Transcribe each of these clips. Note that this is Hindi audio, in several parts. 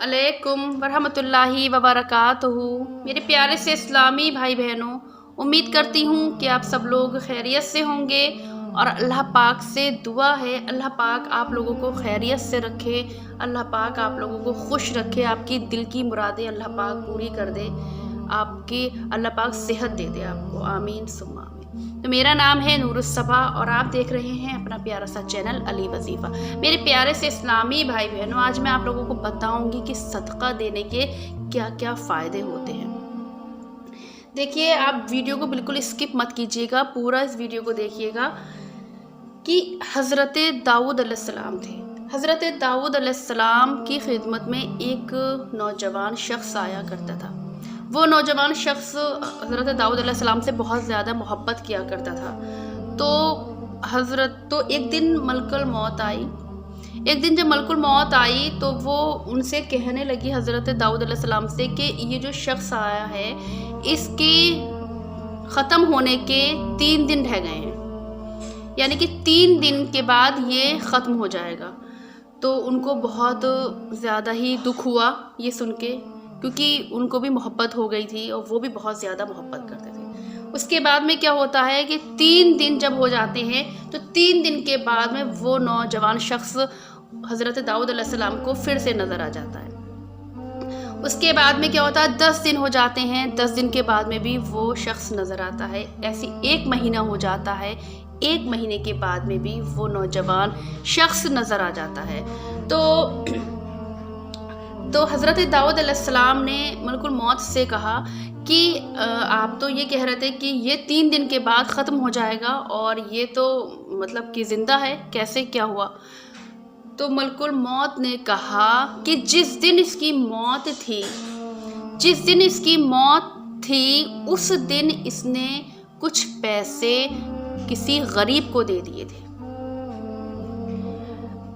अलैकुम वरहमतुल्लाहि वबरकातुहू। मेरे प्यारे से इस्लामी भाई बहनों, उम्मीद करती हूँ कि आप सब लोग खैरियत से होंगे और अल्लाह पाक से दुआ है अल्लाह पाक आप लोगों को खैरियत से रखे, अल्लाह पाक आप लोगों को खुश रखे, आपकी दिल की मुरादें अल्लाह पाक पूरी कर दे, आपकी अल्लाह पाक सेहत दे दे आपको, आमीन सुम्मा आमीन। तो मेरा नाम है नूरुस्सबा और आप देख रहे हैं अपना प्यारा सा चैनल अली वजीफ़ा। मेरे प्यारे से इस्लामी भाई बहनों, आज मैं आप लोगों को बताऊंगी कि सदका देने के क्या क्या फ़ायदे होते हैं। देखिए, आप वीडियो को बिल्कुल स्किप मत कीजिएगा, पूरा इस वीडियो को देखिएगा कि हज़रत दाऊद अलैहिस्सलाम थे। हज़रत दाऊद अलैहिस्सलाम की खिदमत में एक नौजवान शख्स आया करता था। वो नौजवान शख्स हज़रत दाऊद अलैहिस्सलाम से बहुत ज़्यादा मोहब्बत किया करता था। तो एक दिन मलकुल मौत आई। एक दिन जब मलकुल मौत आई तो वो उनसे कहने लगी हज़रत दाऊद अलैहिस्सलाम से कि ये जो शख्स आया है इसके ख़त्म होने के 3 दिन रह गए हैं, यानी कि 3 दिन के बाद ये ख़त्म हो जाएगा। तो उनको बहुत ज़्यादा ही दुख हुआ ये सुन के, क्योंकि उनको भी मोहब्बत हो गई थी और वो भी बहुत ज़्यादा मोहब्बत करते थे। उसके बाद में क्या होता है कि 3 दिन जब हो जाते हैं तो 3 दिन के बाद में वो नौजवान शख्स हज़रत दाऊद अलैहिस्सलाम को फिर से नज़र आ जाता है। उसके बाद में क्या होता है, 10 दिन हो जाते हैं, 10 दिन के बाद में भी वो शख्स नज़र आता है। ऐसी 1 महीना हो जाता है, 1 महीने के बाद में भी वो नौजवान शख्स नज़र आ जाता है। तो हज़रत दाऊद अलैहिस्सलाम ने मलकुल मौत से कहा कि आप तो ये कह रहे थे कि ये 3 दिन के बाद ख़त्म हो जाएगा और ये तो मतलब कि ज़िंदा है, कैसे क्या हुआ? तो मलकुल मौत ने कहा कि जिस दिन इसकी मौत थी उस दिन इसने कुछ पैसे किसी गरीब को दे दिए थे।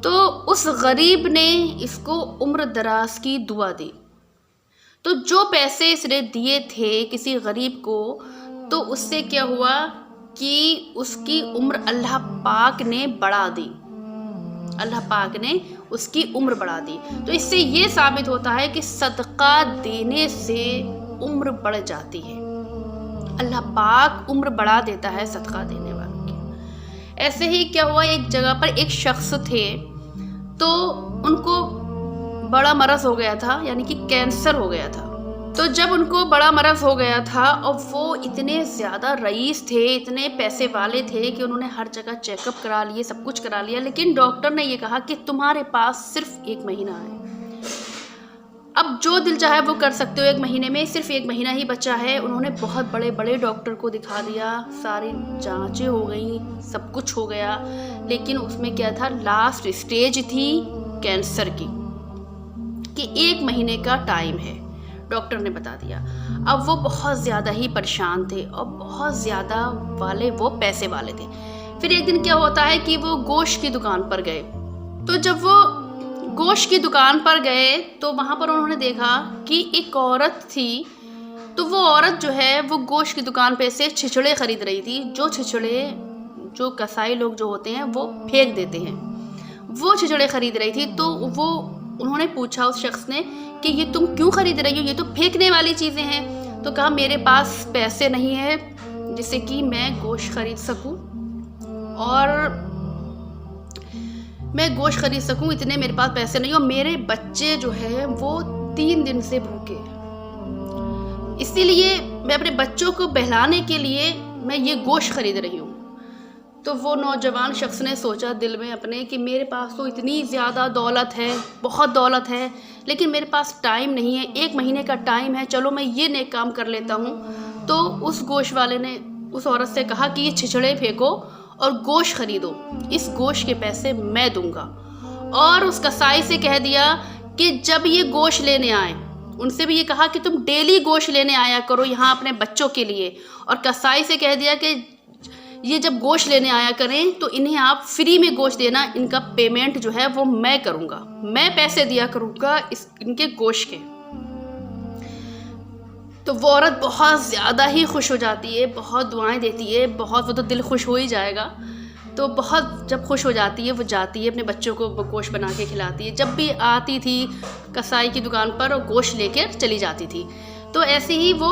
तो उस गरीब ने इसको उम्र दराज की दुआ दी। तो जो पैसे इसने दिए थे किसी गरीब को, तो उससे क्या हुआ कि उसकी उम्र अल्लाह पाक ने बढ़ा दी, अल्लाह पाक ने उसकी उम्र बढ़ा दी। तो इससे ये साबित होता है कि सदका देने से उम्र बढ़ जाती है, अल्लाह पाक उम्र बढ़ा देता है सदका देने वालों की। ऐसे ही क्या हुआ, एक जगह पर एक शख्स थे, तो उनको बड़ा मरज़ हो गया था, यानी कि कैंसर हो गया था। तो जब उनको बड़ा मरज़ हो गया था और वो इतने ज़्यादा रईस थे, इतने पैसे वाले थे कि उन्होंने हर जगह चेकअप करा लिए, सब कुछ करा लिया, लेकिन डॉक्टर ने ये कहा कि तुम्हारे पास सिर्फ 1 महीना है। अब जो दिल चाहे वो कर सकते हो, 1 महीने में सिर्फ 1 महीना ही बचा है। उन्होंने बहुत बड़े बड़े डॉक्टर को दिखा दिया, सारी जांचें हो गई, सब कुछ हो गया, लेकिन उसमें क्या था, लास्ट स्टेज थी कैंसर की, कि 1 महीने का टाइम है, डॉक्टर ने बता दिया। अब वो बहुत ज़्यादा ही परेशान थे और बहुत ज़्यादा वो पैसे वाले थे। फिर एक दिन क्या होता है कि वो गोश्त की दुकान पर गए। तो जब वो गोश्त की दुकान पर गए तो वहाँ पर उन्होंने देखा कि एक औरत थी। तो वो औरत जो है वो गोश्त की दुकान पे से छिछड़े ख़रीद रही थी। जो छिछड़े जो कसाई लोग जो होते हैं वो फेंक देते हैं, वो छिछड़े ख़रीद रही थी। तो उन्होंने पूछा उस शख्स ने कि ये तुम क्यों ख़रीद रही हो, ये तो फेंकने वाली चीज़ें हैं। तो कहा मेरे पास पैसे नहीं है जिससे कि मैं गोश्त ख़रीद सकूं, और मैं गोश्त ख़रीद सकूं, इतने मेरे पास पैसे नहीं, और मेरे बच्चे जो है वो 3 दिन से भूखे, इसीलिए मैं अपने बच्चों को बहलाने के लिए मैं ये गोश्त ख़रीद रही हूँ। तो वो नौजवान शख्स ने सोचा दिल में अपने कि मेरे पास तो इतनी ज़्यादा दौलत है, बहुत दौलत है, लेकिन मेरे पास टाइम नहीं है, 1 महीने का टाइम है, चलो मैं ये नेक काम कर लेता हूँ। तो उस गोश्त वाले ने उस औरत से कहा कि ये छिछड़े फेंको और गोश्त ख़रीदो, इस गोश्त के पैसे मैं दूंगा। और उस कसाई से कह दिया कि जब ये गोश्त लेने आए, उनसे भी ये कहा कि तुम डेली गोश्त लेने आया करो यहाँ अपने बच्चों के लिए। और कसाई से कह दिया कि ये जब गोश्त लेने आया करें तो इन्हें आप फ्री में गोश्त देना, इनका पेमेंट जो है वो मैं करूँगा, मैं पैसे दिया करूँगा इनके गोश्त के। तो वो औरत बहुत ज़्यादा ही खुश हो जाती है, बहुत दुआएं देती है, बहुत, वो तो दिल खुश हो ही जाएगा। तो बहुत जब खुश हो जाती है वो जाती है अपने बच्चों को गोश्त बना के खिलाती है। जब भी आती थी कसाई की दुकान पर और गोश्त लेकर चली जाती थी। तो ऐसे ही वो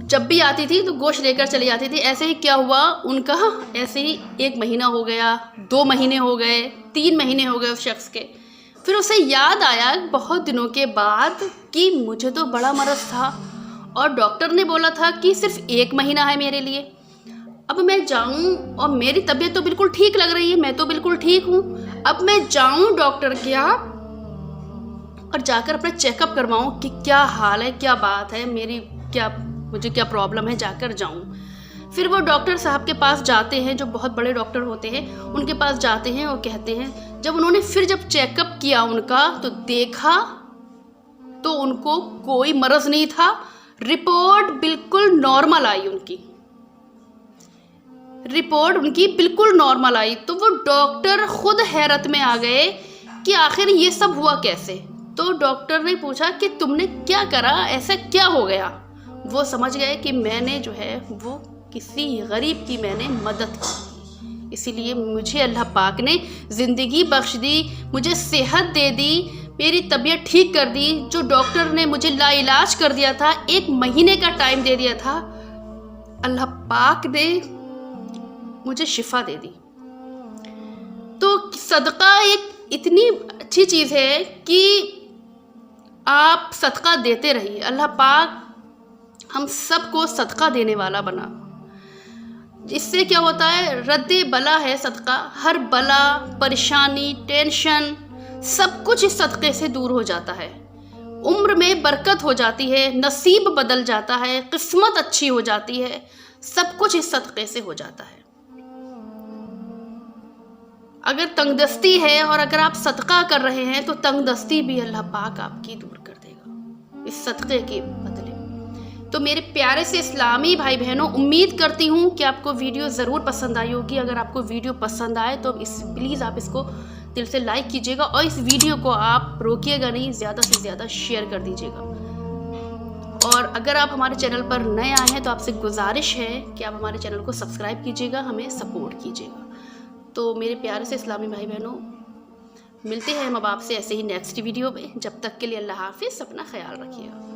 जब भी आती थी तो गोश्त लेकर चली जाती थी। ऐसे ही क्या हुआ उनका, ऐसे ही 1 महीना हो गया, 2 महीने हो गए, 3 महीने हो गए उस शख्स के। फिर उसे याद आया बहुत दिनों के बाद कि मुझे तो बड़ा मरज़ था और डॉक्टर ने बोला था कि सिर्फ 1 महीना है मेरे लिए। अब मैं जाऊं और मेरी तबीयत तो बिल्कुल ठीक लग रही है, मैं तो बिल्कुल ठीक हूँ। अब मैं जाऊं डॉक्टर के यहाँ और जाकर अपना चेकअप करवाऊं कि क्या हाल है, क्या बात है, मुझे क्या प्रॉब्लम है, जाकर जाऊं। फिर वो डॉक्टर साहब के पास जाते हैं, जो बहुत बड़े डॉक्टर होते हैं, उनके पास जाते हैं और कहते हैं, जब उन्होंने फिर जब चेकअप किया उनका तो देखा तो उनको कोई मरज़ नहीं था। रिपोर्ट बिल्कुल नॉर्मल आई, उनकी रिपोर्ट बिल्कुल नॉर्मल आई। तो वो डॉक्टर खुद हैरत में आ गए कि आखिर ये सब हुआ कैसे। तो डॉक्टर ने पूछा कि तुमने क्या करा, ऐसा क्या हो गया। वो समझ गए कि मैंने जो है वो किसी गरीब की मैंने मदद की, इसीलिए मुझे अल्लाह पाक ने ज़िंदगी बख्श दी, मुझे सेहत दे दी, मेरी तबीयत ठीक कर दी। जो डॉक्टर ने मुझे लाइलाज कर दिया था, 1 महीने का टाइम दे दिया था, अल्लाह पाक ने मुझे शिफा दे दी। तो सदका एक इतनी अच्छी चीज़ है कि आप सदका देते रहिए। अल्लाह पाक हम सबको सदका देने वाला बना। इससे क्या होता है, रद्दे बला है सदका। हर बला, परेशानी, टेंशन सब कुछ इस सदक़े से दूर हो जाता है। उम्र में बरकत हो जाती है, नसीब बदल जाता है, किस्मत अच्छी हो जाती है, सब कुछ इस सदक़े से हो जाता है। अगर तंगदस्ती है और अगर आप सदका कर रहे हैं तो तंगदस्ती भी अल्लाह पाक आपकी दूर कर देगा इस सदक़े के बदले। तो मेरे प्यारे से इस्लामी भाई बहनों, उम्मीद करती हूँ कि आपको वीडियो ज़रूर पसंद आई होगी। अगर आपको वीडियो पसंद आए तो प्लीज़ आप इसको दिल से लाइक कीजिएगा और इस वीडियो को आप रोकिएगा नहीं, ज़्यादा से ज़्यादा शेयर कर दीजिएगा। और अगर आप हमारे चैनल पर नए आए हैं तो आपसे गुजारिश है कि आप हमारे चैनल को सब्सक्राइब कीजिएगा, हमें सपोर्ट कीजिएगा। तो मेरे प्यारे से इस्लामी भाई बहनों, मिलते हैं हम अब आपसे ऐसे ही नेक्स्ट वीडियो में। जब तक के लिए अल्लाह हाफिज़, अपना ख्याल रखिएगा।